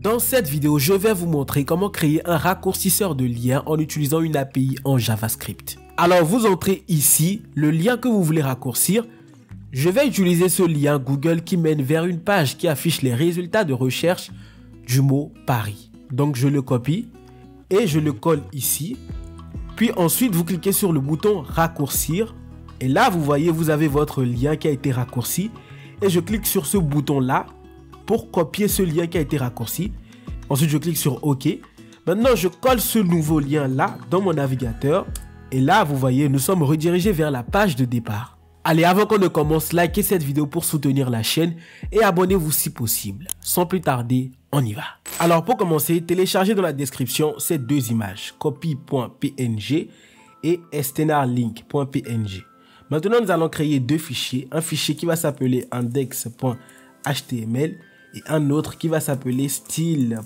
Dans cette vidéo, je vais vous montrer comment créer un raccourcisseur de lien en utilisant une API en JavaScript. Alors vous entrez ici, le lien que vous voulez raccourcir. Je vais utiliser ce lien Google qui mène vers une page qui affiche les résultats de recherche du mot Paris. Donc je le copie et je le colle ici. Puis ensuite vous cliquez sur le bouton raccourcir. Et là vous voyez, vous avez votre lien qui a été raccourci. Et je clique sur ce bouton là pour copier ce lien qui a été raccourci. Ensuite, je clique sur OK. Maintenant, je colle ce nouveau lien là dans mon navigateur. Et là, vous voyez, nous sommes redirigés vers la page de départ. Allez, avant qu'on ne commence, likez cette vidéo pour soutenir la chaîne et abonnez-vous si possible. Sans plus tarder, on y va. Alors, pour commencer, téléchargez dans la description ces deux images, copy.png et stnarlink.png. Maintenant, nous allons créer deux fichiers. Un fichier qui va s'appeler index.html et un autre qui va s'appeler style.css.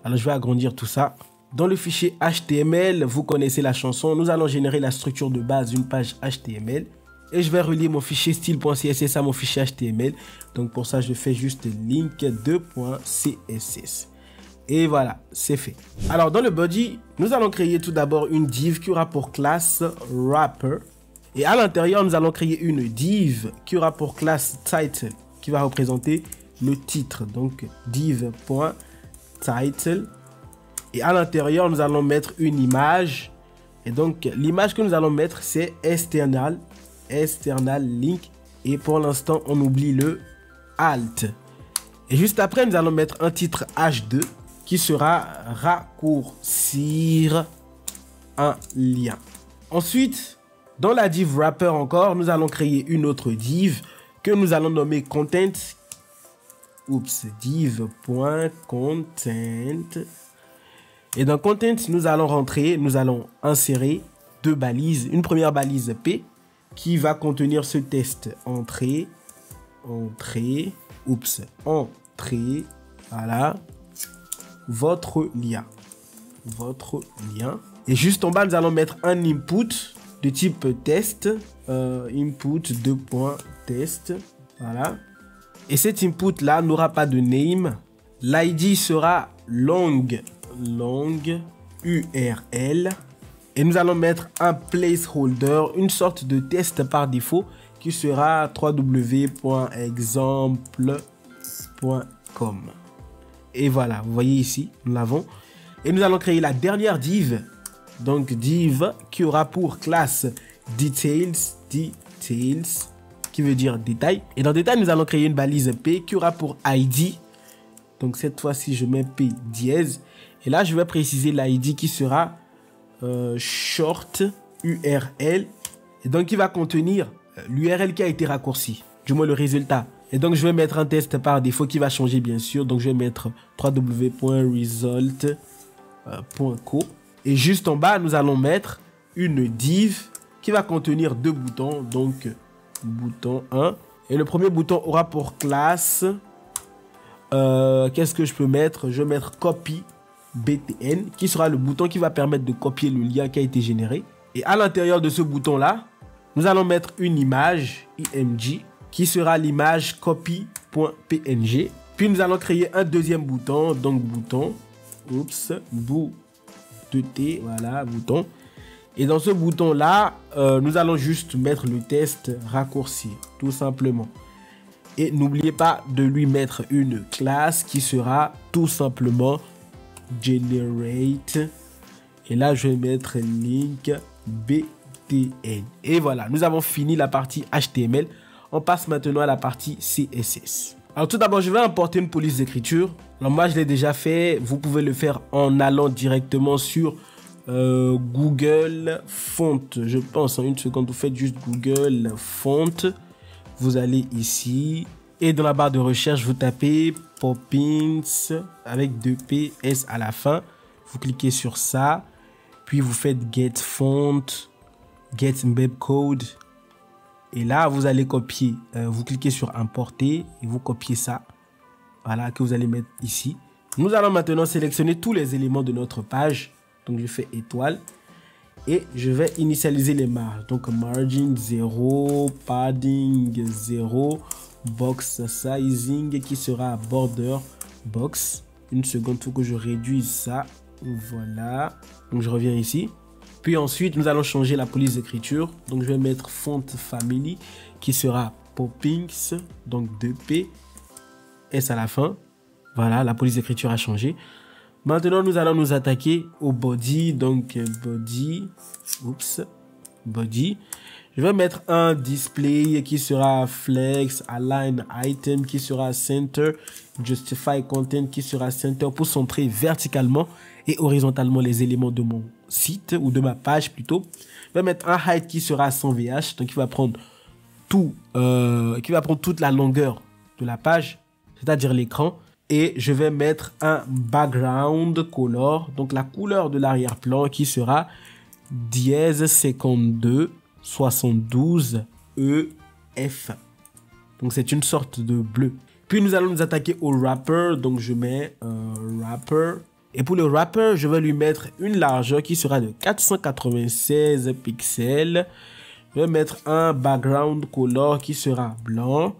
Alors, je vais agrandir tout ça. Dans le fichier HTML, vous connaissez la chanson. Nous allons générer la structure de base d'une page HTML. Et je vais relier mon fichier style.css à mon fichier HTML. Donc, pour ça, je fais juste link2.css. Et voilà, c'est fait. Alors, dans le body, nous allons créer tout d'abord une div qui aura pour classe wrapper. Et à l'intérieur, nous allons créer une div qui aura pour classe title, qui va représenter le titre. Donc, div.title. Et à l'intérieur, nous allons mettre une image. Et donc, l'image que nous allons mettre, c'est external link. Et pour l'instant, on oublie le alt. Et juste après, nous allons mettre un titre h2 qui sera raccourcir un lien. Ensuite, dans la div wrapper encore, nous allons créer une autre div que nous allons nommer content. div.content. Et dans content, nous allons insérer deux balises. Une première balise P qui va contenir ce test entrée, voilà, votre lien. Et juste en bas, nous allons mettre un input de type test, input 2.test, voilà. Et cet input là n'aura pas de name. L'id sera long URL. Et nous allons mettre un placeholder, une sorte de test par défaut qui sera www.exemple.com. Et voilà, vous voyez ici, nous l'avons. Et nous allons créer la dernière div. Donc div qui aura pour classe details, qui veut dire détail. Et dans détail, nous allons créer une balise P qui aura pour ID. Donc cette fois-ci, je mets P dièse. Et là, je vais préciser l'ID qui sera short URL. Et donc, qui va contenir l'URL qui a été raccourci, du moins le résultat. Et donc, je vais mettre un test par défaut qui va changer, bien sûr. Donc, je vais mettre www.result.co. Et juste en bas, nous allons mettre une div qui va contenir deux boutons. Donc, bouton 1. Et le premier bouton aura pour classe... qu'est-ce que je peux mettre? Je vais mettre copy btn qui sera le bouton qui va permettre de copier le lien qui a été généré. Et à l'intérieur de ce bouton là, nous allons mettre une image img qui sera l'image copy.png. Puis nous allons créer un deuxième bouton, donc bouton bout de t, voilà, bouton. Et dans ce bouton là, nous allons juste mettre le test raccourcir, tout simplement. Et n'oubliez pas de lui mettre une classe qui sera tout simplement generate. Et là, je vais mettre link btn. Et voilà, nous avons fini la partie HTML. On passe maintenant à la partie CSS. Alors tout d'abord, je vais importer une police d'écriture. Alors moi, je l'ai déjà fait. Vous pouvez le faire en allant directement sur Google Font. Je pense en une seconde, vous faites juste Google Font. Vous allez ici et dans la barre de recherche, vous tapez Poppins avec 2 PS à la fin. Vous cliquez sur ça, puis vous faites Get Font, Get Embed Code. Et là, vous allez copier. Vous cliquez sur Importer et vous copiez ça. Voilà, que vous allez mettre ici. Nous allons maintenant sélectionner tous les éléments de notre page. Donc, je fais étoile. Et je vais initialiser les marges. Donc margin 0, padding 0, box sizing qui sera border box. Une seconde, il faut que je réduise ça. Voilà. Donc je reviens ici. Puis ensuite, nous allons changer la police d'écriture. Donc je vais mettre font family qui sera Poppings, donc 2P, S à la fin. Voilà, la police d'écriture a changé. Maintenant, nous allons nous attaquer au body. Donc body, body. Je vais mettre un display qui sera flex, align item qui sera center, justify content qui sera center pour centrer verticalement et horizontalement les éléments de mon site ou de ma page plutôt. Je vais mettre un height qui sera 100 VH, donc il va prendre toute la longueur de la page, c'est-à-dire l'écran. Et je vais mettre un background color, donc la couleur de l'arrière-plan qui sera dièse 52 72 EF. Donc c'est une sorte de bleu. Puis nous allons nous attaquer au wrapper. Donc je mets un wrapper. Et pour le wrapper, je vais lui mettre une largeur qui sera de 496 pixels. Je vais mettre un background color qui sera blanc.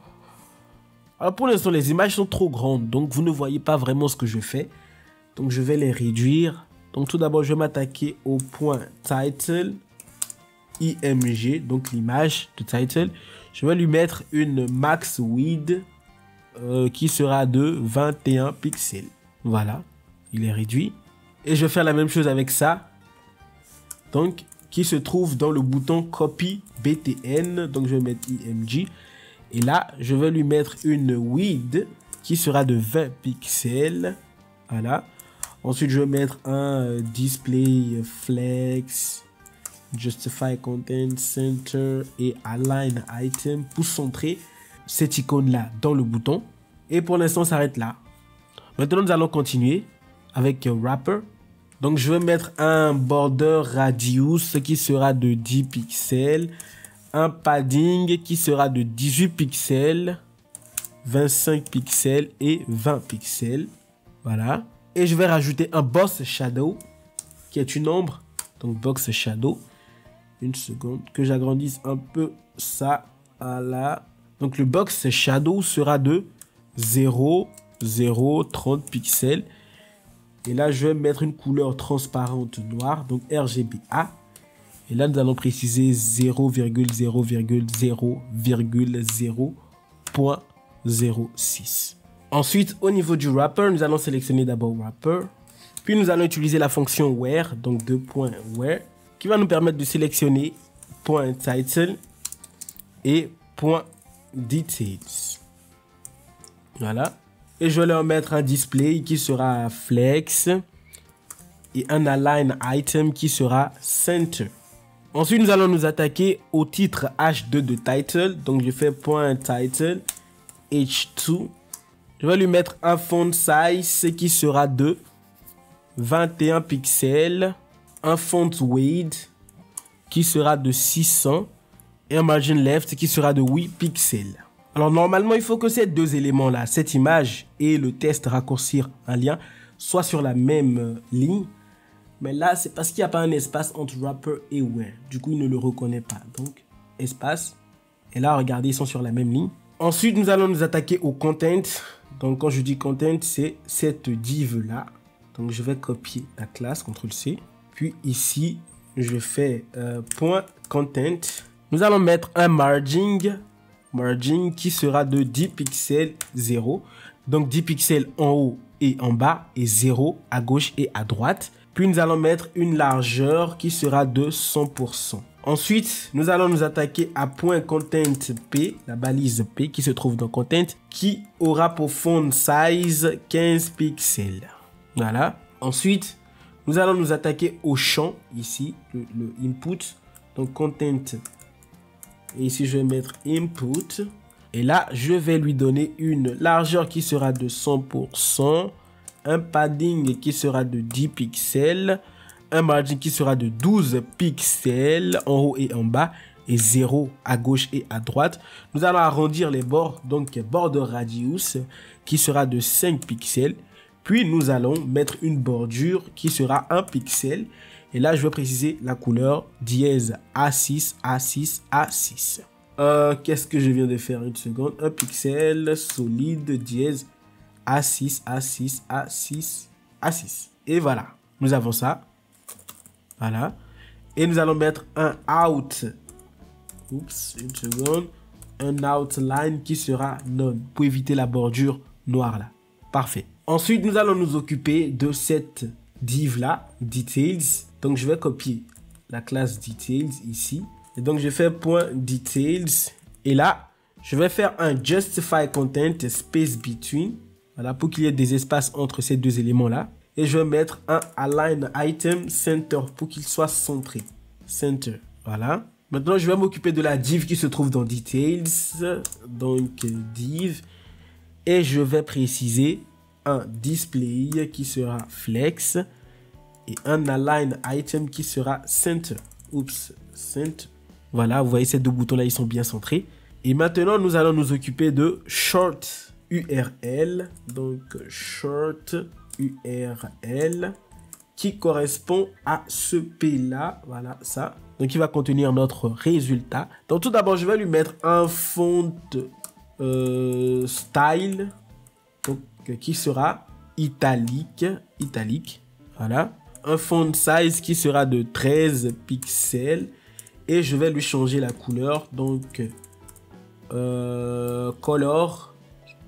Alors pour l'instant, les images sont trop grandes, donc vous ne voyez pas vraiment ce que je fais. Donc je vais les réduire. Donc tout d'abord, je vais m'attaquer au point title, IMG, donc l'image de title. Je vais lui mettre une max width qui sera de 21 pixels. Voilà, il est réduit. Et je vais faire la même chose avec ça. Donc, qui se trouve dans le bouton copy BTN. Donc je vais mettre IMG. Et là, je vais lui mettre une width qui sera de 20 pixels. Voilà. Ensuite, je vais mettre un display flex, justify content, center et align item pour centrer cette icône-là dans le bouton. Et pour l'instant, ça s'arrête là. Maintenant, nous allons continuer avec wrapper. Donc, je vais mettre un border radius qui sera de 10 pixels. Un padding qui sera de 18 pixels, 25 pixels et 20 pixels. Voilà. Et je vais rajouter un box shadow qui est une ombre. Donc box shadow. Une seconde. Que j'agrandisse un peu ça. Voilà. Donc le box shadow sera de 0,030 pixels. Et là, je vais mettre une couleur transparente noire. Donc RGBA. Et là, nous allons préciser 0,0,0,0.06. Ensuite, au niveau du wrapper, nous allons sélectionner d'abord wrapper. Puis, nous allons utiliser la fonction where, donc .where, qui va nous permettre de sélectionner .title et .details. Voilà. Et je vais leur mettre un display qui sera flex et un align item qui sera center. Ensuite, nous allons nous attaquer au titre H2 de title. Donc, je fais .title H2. Je vais lui mettre un font size qui sera de 21 pixels. Un font weight qui sera de 600. Et un margin left qui sera de 8 pixels. Alors, normalement, il faut que ces deux éléments-là, cette image et le test raccourcir un lien, soient sur la même ligne. Mais là, c'est parce qu'il n'y a pas un espace entre wrapper et where. Du coup, il ne le reconnaît pas. Donc, espace. Et là, regardez, ils sont sur la même ligne. Ensuite, nous allons nous attaquer au content. Donc, quand je dis content, c'est cette div-là. Donc, je vais copier la classe, CTRL-C. Puis ici, je fais .content. Nous allons mettre un margin qui sera de 10 pixels 0. Donc, 10 pixels en haut et en bas et 0 à gauche et à droite. Puis nous allons mettre une largeur qui sera de 100%. Ensuite, nous allons nous attaquer à .contentP, la balise P qui se trouve dans content, qui aura pour font size 15 pixels. Voilà. Ensuite, nous allons nous attaquer au champ, ici, le input. Donc content. Et ici, je vais mettre input. Et là, je vais lui donner une largeur qui sera de 100%. Un padding qui sera de 10 pixels, un margin qui sera de 12 pixels en haut et en bas et 0 à gauche et à droite. Nous allons arrondir les bords, donc border radius qui sera de 5 pixels. Puis nous allons mettre une bordure qui sera 1 pixel. Et là, je vais préciser la couleur dièse A6, A6, A6. Qu'est-ce que je viens de faire? Une seconde. Un pixel solide dièse A6, A6, A6, A6. Et voilà. Nous avons ça. Voilà. Et nous allons mettre un out. Oups, une seconde. Un outline qui sera none pour éviter la bordure noire là. Parfait. Ensuite, nous allons nous occuper de cette div là, details. Donc, je vais copier la classe details ici. Et donc, je fais point details. Et là, je vais faire un justify content space between. Voilà, pour qu'il y ait des espaces entre ces deux éléments là. Et je vais mettre un align item center pour qu'il soit centré. Center. Voilà. Maintenant, je vais m'occuper de la div qui se trouve dans details. Donc, div. Et je vais préciser un display qui sera flex. Et un align item qui sera center. Oups, center. Voilà, vous voyez ces deux boutons là, ils sont bien centrés. Et maintenant, nous allons nous occuper de short URL. Donc, short URL qui correspond à ce P là. Voilà, ça. Donc, il va contenir notre résultat. Donc, tout d'abord, je vais lui mettre un font style. Donc, qui sera italique. Voilà. Un font size qui sera de 13 pixels. Et je vais lui changer la couleur. Donc, color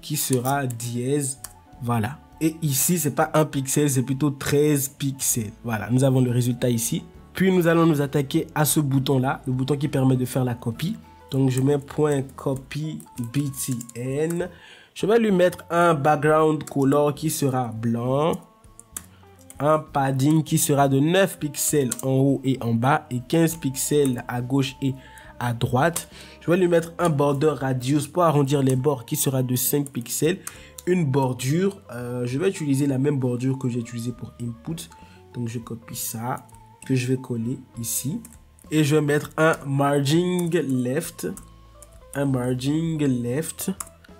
qui sera dièse. Voilà. Et ici, c'est pas 1 pixel, c'est plutôt 13 pixels. Voilà, nous avons le résultat ici. Puis, nous allons nous attaquer à ce bouton-là, le bouton qui permet de faire la copie. Donc, je mets point copy btn. Je vais lui mettre un background color qui sera blanc. Un padding qui sera de 9 pixels en haut et en bas et 15 pixels à gauche et à droite. Je vais lui mettre un border radius pour arrondir les bords qui sera de 5 pixels. Une bordure, je vais utiliser la même bordure que j'ai utilisée pour input. Donc je copie ça, que je vais coller ici. Et je vais mettre un margin left. Un margin left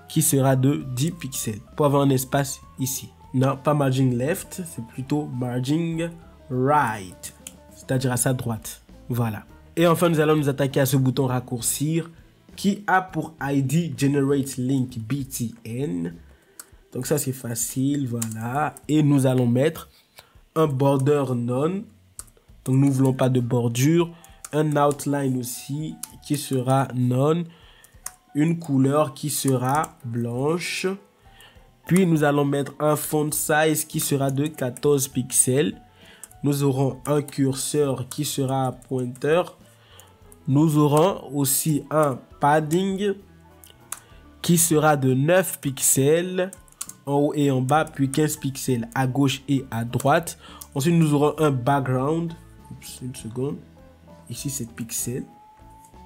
qui sera de 10 pixels pour avoir un espace ici. Non, pas margin left, c'est plutôt margin right, c'est-à-dire à sa droite. Voilà. Et enfin, nous allons nous attaquer à ce bouton raccourcir qui a pour ID Generate Link BTN. Donc ça, c'est facile, voilà. Et nous allons mettre un border none. Donc nous ne voulons pas de bordure. Un outline aussi qui sera none. Une couleur qui sera blanche. Puis, nous allons mettre un font size qui sera de 14 pixels. Nous aurons un curseur qui sera pointeur. Nous aurons aussi un padding qui sera de 9 pixels en haut et en bas, puis 15 pixels à gauche et à droite. Ensuite, nous aurons un background. Oups, une seconde. Ici, c'est pixels.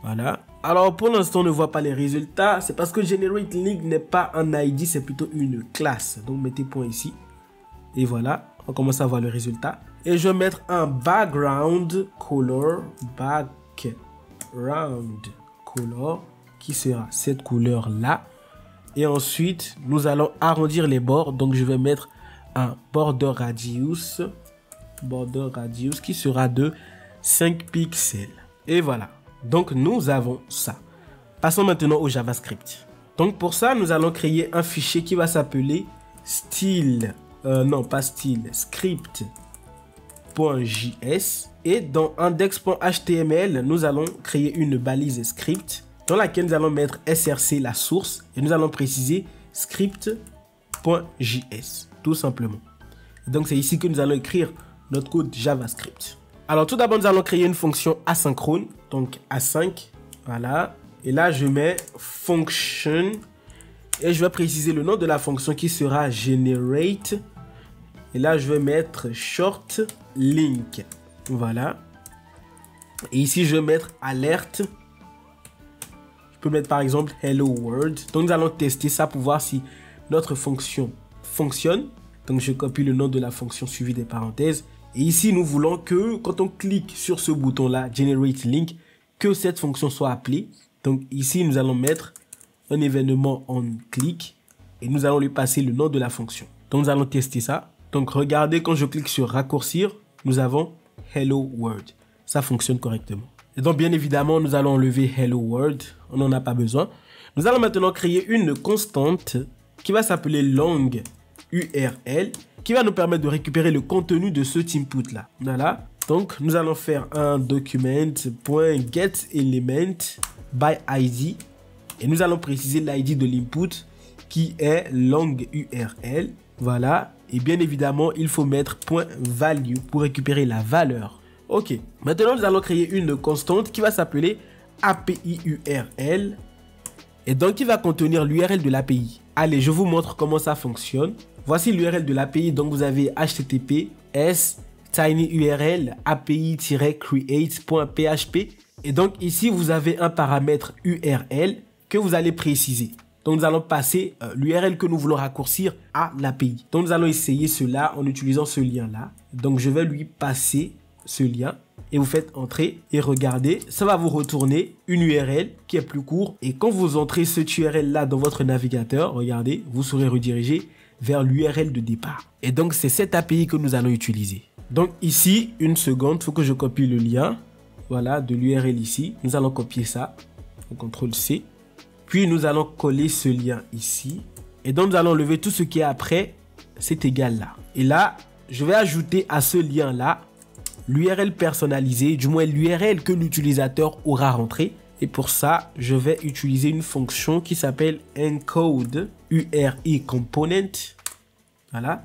Voilà. Alors, pour l'instant, on ne voit pas les résultats. C'est parce que Generate Link n'est pas un ID, c'est plutôt une classe. Donc, mettez point ici. Et voilà, on commence à voir le résultat. Et je vais mettre un background color. Background color. Qui sera cette couleur-là. Et ensuite, nous allons arrondir les bords. Donc, je vais mettre un border radius. Border radius qui sera de 5 pixels. Et voilà. Donc, nous avons ça. Passons maintenant au JavaScript. Donc, pour ça, nous allons créer un fichier qui va s'appeler style. Non, pas style. Script.js. Et dans index.html, nous allons créer une balise script dans laquelle nous allons mettre src, la source. Et nous allons préciser script.js. Tout simplement. Donc, c'est ici que nous allons écrire notre code JavaScript. Alors, tout d'abord, nous allons créer une fonction asynchrone. Donc, A5. Voilà. Et là, je mets function. Et je vais préciser le nom de la fonction qui sera generate. Et là, je vais mettre short link. Voilà. Et ici, je vais mettre alerte. Je peux mettre par exemple hello world. Donc, nous allons tester ça pour voir si notre fonction fonctionne. Donc, je copie le nom de la fonction suivi des parenthèses. Et ici, nous voulons que quand on clique sur ce bouton-là, Generate Link, que cette fonction soit appelée. Donc ici, nous allons mettre un événement onClick et nous allons lui passer le nom de la fonction. Donc nous allons tester ça. Donc regardez, quand je clique sur raccourcir, nous avons Hello World. Ça fonctionne correctement. Et donc, bien évidemment, nous allons enlever Hello World. On n'en a pas besoin. Nous allons maintenant créer une constante qui va s'appeler long URL, qui va nous permettre de récupérer le contenu de cet input là. Voilà. Donc, nous allons faire un document.getElement by ID et nous allons préciser l'ID de l'input qui est long URL. Voilà. Et bien évidemment, il faut mettre .value pour récupérer la valeur. Ok. Maintenant, nous allons créer une constante qui va s'appeler API URL et donc qui va contenir l'URL de l'API. Allez, je vous montre comment ça fonctionne. Voici l'URL de l'API. Donc, vous avez https tinyurl api-create.php et donc ici vous avez un paramètre URL que vous allez préciser. Donc nous allons passer l'URL que nous voulons raccourcir à l'API. Donc nous allons essayer cela en utilisant ce lien là. Donc je vais lui passer ce lien et vous faites entrer et regardez, ça va vous retourner une URL qui est plus courte et quand vous entrez cette URL là dans votre navigateur, regardez, vous serez redirigé vers l'URL de départ. Et donc c'est cette API que nous allons utiliser. Donc ici, une seconde, il faut que je copie le lien, voilà, de l'URL ici. Nous allons copier ça, CTRL-C. Puis nous allons coller ce lien ici. Et donc nous allons enlever tout ce qui est après, c'est égal là. Et là, je vais ajouter à ce lien là, l'URL personnalisée, du moins l'URL que l'utilisateur aura rentré. Et pour ça, je vais utiliser une fonction qui s'appelle encode URI component. Voilà.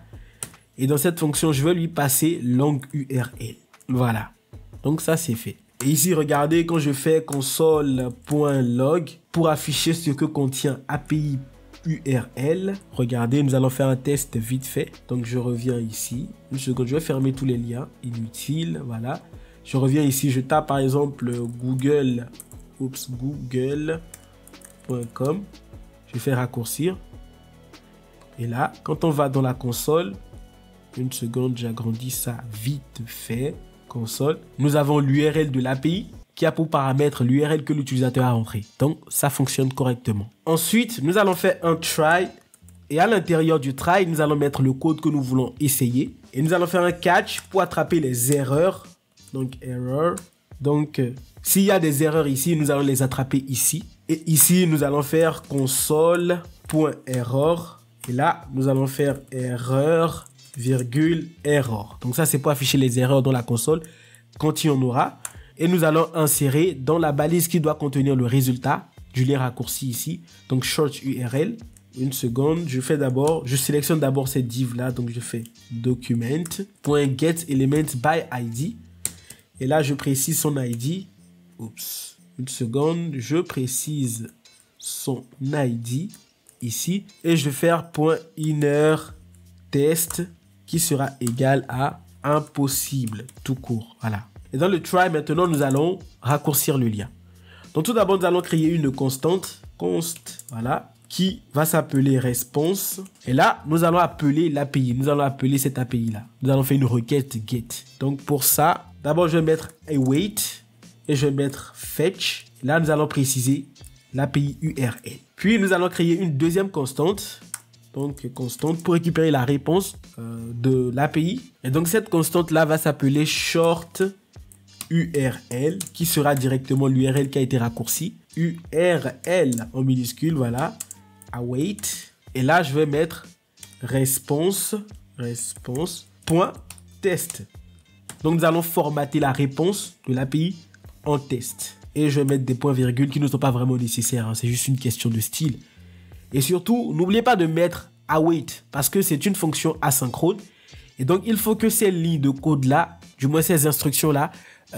Et dans cette fonction, je vais lui passer long URL. Voilà. Donc ça, c'est fait. Et ici, regardez, quand je fais console.log pour afficher ce que contient API URL, regardez, nous allons faire un test vite fait. Donc je reviens ici. Une seconde, je vais fermer tous les liens inutiles. Voilà. Je reviens ici, je tape par exemple google.com. Je fais raccourcir. Et là, quand on va dans la console, une seconde, j'agrandis ça vite fait. Console. Nous avons l'URL de l'API qui a pour paramètre l'URL que l'utilisateur a rentré. Donc, ça fonctionne correctement. Ensuite, nous allons faire un try. Et à l'intérieur du try, nous allons mettre le code que nous voulons essayer. Et nous allons faire un catch pour attraper les erreurs. Donc, error. Donc, s'il y a des erreurs ici, nous allons les attraper ici. Et ici, nous allons faire console.error. Et là, nous allons faire erreur. Error. Donc ça, c'est pour afficher les erreurs dans la console quand il y en aura. Et nous allons insérer dans la balise qui doit contenir le résultat du lien raccourci ici. Donc short URL. Une seconde, je sélectionne d'abord cette div là. Donc je fais document.getElement by ID. Et là, je précise son ID. Oups. Une seconde, je précise son ID ici. Et je vais faire .inner test qui sera égal à impossible tout court. Voilà. Et dans le try, maintenant, nous allons raccourcir le lien. Donc tout d'abord, nous allons créer une constante, voilà, qui va s'appeler response. Et là, nous allons appeler l'API. Nous allons appeler cette API là. Nous allons faire une requête get. Donc pour ça, d'abord, je vais mettre await et je vais mettre fetch. Là, nous allons préciser l'API URL. Puis, nous allons créer une deuxième constante. Donc, constante pour récupérer la réponse de l'API. Et donc, cette constante-là va s'appeler short URL, qui sera directement l'URL qui a été raccourci. URL en minuscule, voilà. Await. Et là, je vais mettre response.test. Donc, nous allons formater la réponse de l'API en test. Et je vais mettre des points-virgules qui ne sont pas vraiment nécessaires. Hein. C'est juste une question de style. Et surtout, n'oubliez pas de mettre await parce que c'est une fonction asynchrone. Et donc, il faut que ces lignes de code-là, du moins ces instructions-là,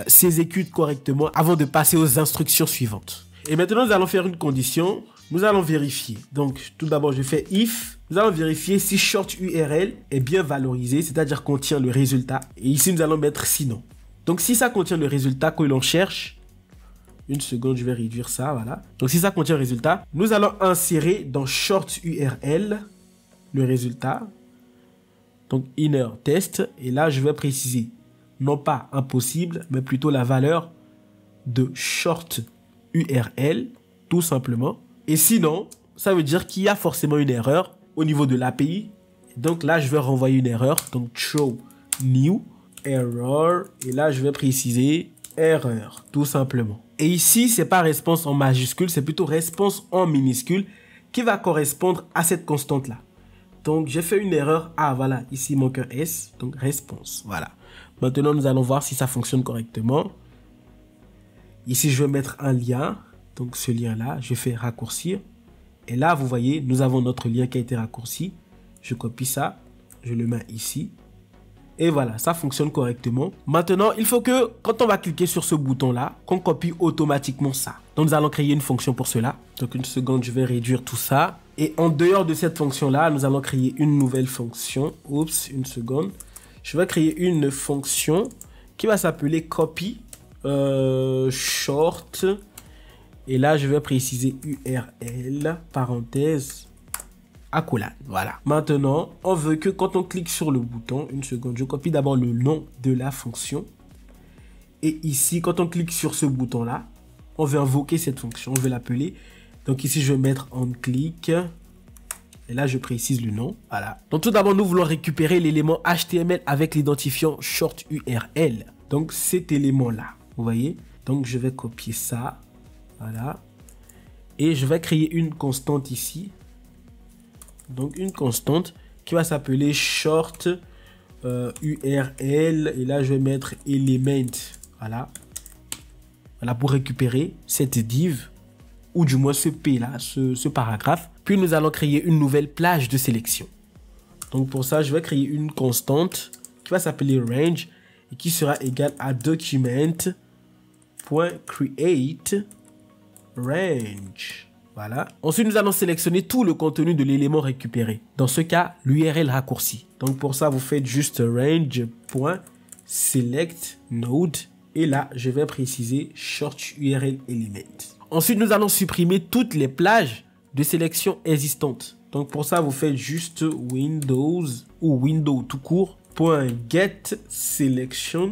s'exécutent correctement avant de passer aux instructions suivantes. Et maintenant, nous allons faire une condition. Nous allons vérifier. Donc, tout d'abord, je fais if. Nous allons vérifier si short URL est bien valorisé, c'est-à-dire contient le résultat. Et ici, nous allons mettre sinon. Donc, si ça contient le résultat que l'on cherche, une seconde, je vais réduire ça, voilà. Donc, si ça contient le résultat, nous allons insérer dans short URL le résultat. Donc, inner test. Et là, je vais préciser, non pas impossible, mais plutôt la valeur de short URL, tout simplement. Et sinon, ça veut dire qu'il y a forcément une erreur au niveau de l'API. Donc là, je vais renvoyer une erreur. Donc, throw new error. Et là, je vais préciser erreur, tout simplement. Et ici, c'est pas réponse en majuscule, c'est plutôt réponse en minuscule qui va correspondre à cette constante-là. Donc, j'ai fait une erreur. Ah, voilà, ici, il manque un S, donc réponse, voilà. Maintenant, nous allons voir si ça fonctionne correctement. Ici, je vais mettre un lien, donc ce lien-là, je fais raccourcir. Et là, vous voyez, nous avons notre lien qui a été raccourci. Je copie ça, je le mets ici. Et voilà, ça fonctionne correctement. Maintenant, il faut que, quand on va cliquer sur ce bouton-là, qu'on copie automatiquement ça. Donc, nous allons créer une fonction pour cela. Donc, une seconde, je vais réduire tout ça. Et en dehors de cette fonction-là, nous allons créer une nouvelle fonction. Oups, une seconde. Je vais créer une fonction qui va s'appeler copy short. Et là, je vais préciser URL, parenthèse, accolade. Voilà. Maintenant, on veut que quand on clique sur le bouton, une seconde, je copie d'abord le nom de la fonction. Et ici, quand on clique sur ce bouton-là, on veut invoquer cette fonction, on veut l'appeler. Donc ici, je vais mettre on click. Et là, je précise le nom. Voilà. Donc tout d'abord, nous voulons récupérer l'élément HTML avec l'identifiant short URL. Donc cet élément-là, vous voyez. Donc je vais copier ça. Voilà. Et je vais créer une constante ici. Donc une constante qui va s'appeler short URL. Et là, je vais mettre element. Voilà. Voilà pour récupérer cette div. Ou du moins ce P là, ce paragraphe. Puis nous allons créer une nouvelle plage de sélection. Donc pour ça, je vais créer une constante qui va s'appeler range et qui sera égale à document.create range. Voilà. Ensuite, nous allons sélectionner tout le contenu de l'élément récupéré. Dans ce cas, l'URL raccourci. Donc pour ça, vous faites juste range.select node. Et là, je vais préciser short URL element. Ensuite, nous allons supprimer toutes les plages de sélection existantes. Donc pour ça, vous faites juste Windows ou Windows tout court .get selection.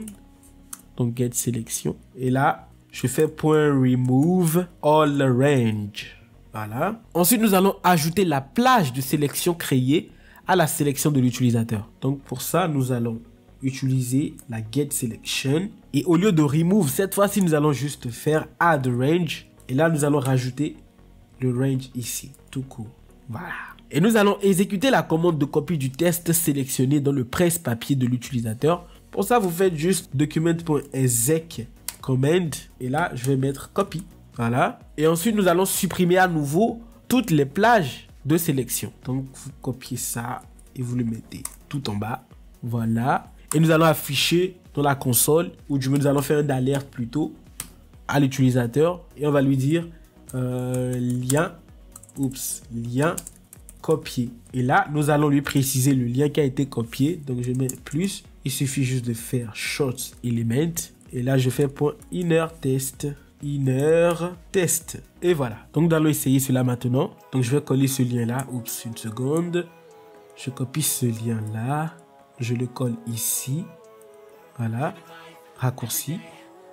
Donc get selection. Et là, je fais .remove all range. Voilà. Ensuite, nous allons ajouter la plage de sélection créée à la sélection de l'utilisateur. Donc pour ça, nous allons utiliser la get selection. Et au lieu de remove, cette fois-ci, nous allons juste faire add range. Et là, nous allons rajouter le range ici, tout court. Voilà. Et nous allons exécuter la commande de copie du test sélectionné dans le presse-papier de l'utilisateur. Pour ça, vous faites juste document.exec command. Et là, je vais mettre copy. Voilà. Et ensuite, nous allons supprimer à nouveau toutes les plages de sélection. Donc, vous copiez ça et vous le mettez tout en bas. Voilà. Et nous allons afficher dans la console, ou du moins, nous allons faire une alerte plutôt à l'utilisateur et on va lui dire lien copié. Et là, nous allons lui préciser le lien qui a été copié. Donc, je mets plus. Il suffit juste de faire short element. Et là, je fais .inner test. Et voilà. Donc, nous allons essayer cela maintenant. Donc, je vais coller ce lien-là. Oups, une seconde. Je copie ce lien-là. Je le colle ici. Voilà. Raccourci.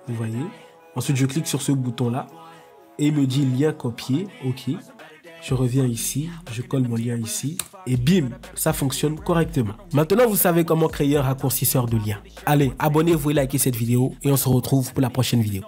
Vous voyez. Ensuite, je clique sur ce bouton-là. Et il me dit lien copié. OK. Je reviens ici. Je colle mon lien ici. Et bim, ça fonctionne correctement. Maintenant, vous savez comment créer un raccourcisseur de lien. Allez, abonnez-vous et likez cette vidéo. Et on se retrouve pour la prochaine vidéo.